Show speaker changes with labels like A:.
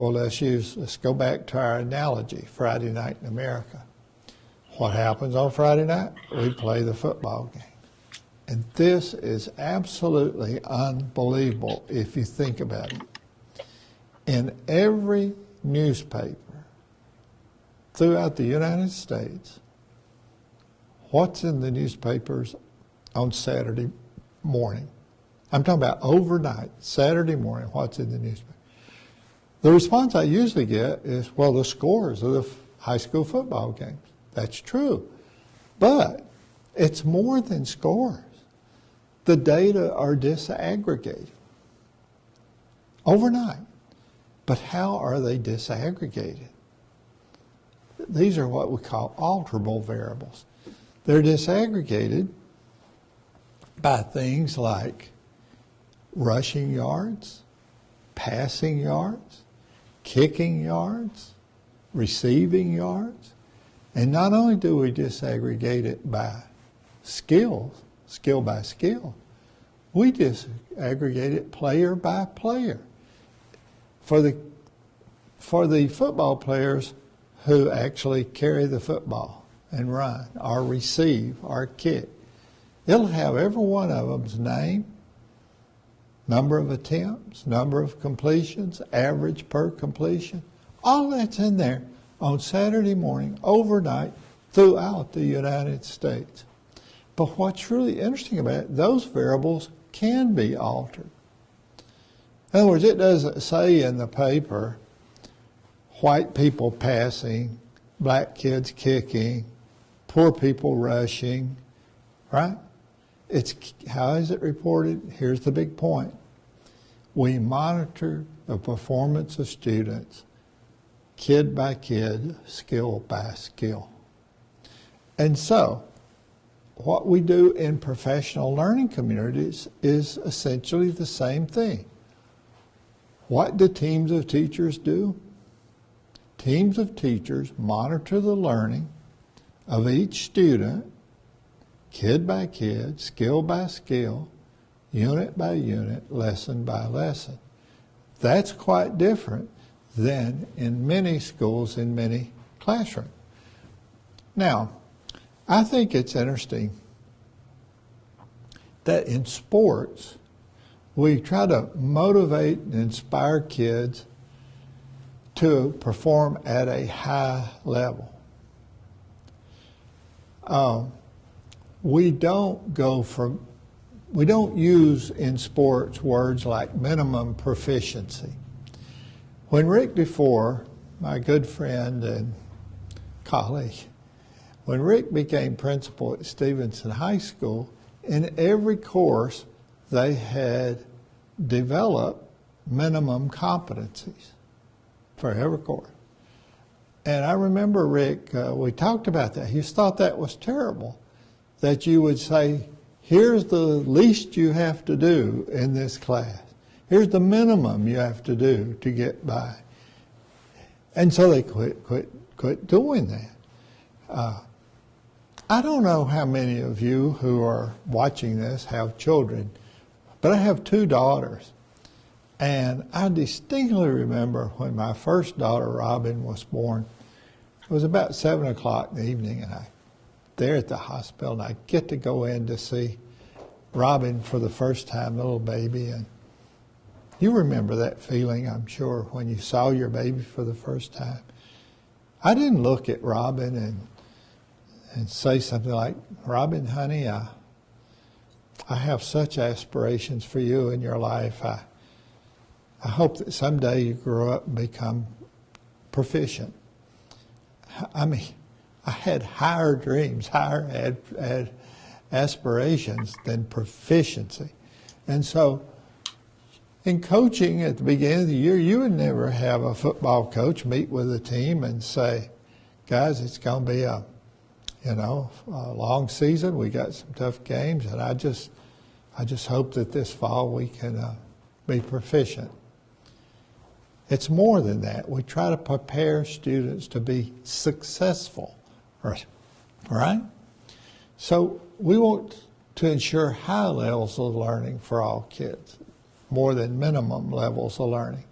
A: Well, let's go back to our analogy, Friday night in America. What happens on Friday night? We play the football game. And this is absolutely unbelievable if you think about it. In every newspaper throughout the United States, what's in the newspapers on Saturday morning? I'm talking about overnight, Saturday morning, what's in the newspaper? The response I usually get is, well, the scores of the high school football games. That's true. But it's more than scores. The data are disaggregated overnight. But how are they disaggregated? These are what we call alterable variables. They're disaggregated by things like rushing yards, passing yards, kicking yards, receiving yards. And not only do we disaggregate it by skill by skill, we disaggregate it player by player. For the football players who actually carry the football and run or receive or kick, it'll have every one of them's name, number of attempts, number of completions, average per completion. All that's in there on Saturday morning, overnight, throughout the United States. But what's really interesting about it, those variables can be altered. In other words, it doesn't say in the paper, white people passing, black kids kicking, poor people rushing, right? How is it reported? Here's the big point. We monitor the performance of students kid by kid, skill by skill. And so, what we do in professional learning communities is essentially the same thing. What do teams of teachers do? Teams of teachers monitor the learning of each student, kid by kid, skill by skill, unit by unit, lesson by lesson. That's quite different than in many schools, in many classrooms. Now, I think it's interesting that in sports, we try to motivate and inspire kids to perform at a high level. We don't use in sports words like minimum proficiency. When Rick DeFore, my good friend and colleague, when Rick became principal at Stevenson High School, in every course they had developed minimum competencies for every course. And I remember Rick, we talked about that. He thought that was terrible, that you would say, here's the least you have to do in this class. Here's the minimum you have to do to get by. And so they quit doing that. I don't know how many of you who are watching this have children, but I have two daughters. And I distinctly remember when my first daughter, Robin, was born. It was about 7 o'clock in the evening, and I'm there at the hospital, and I get to go in to see Robin for the first time, little baby. And you remember that feeling, I'm sure, when you saw your baby for the first time. I didn't look at Robin and say something like, Robin, honey, I have such aspirations for you in your life. I hope that someday you grow up and become proficient. I mean, I had higher dreams, higher aspirations than proficiency. And so in coaching at the beginning of the year, you would never have a football coach meet with a team and say, guys, it's going to be a long season. We got some tough games, and I just hope that this fall we can be proficient. It's more than that. We try to prepare students to be successful, right? So we want to ensure high levels of learning for all kids, more than minimum levels of learning.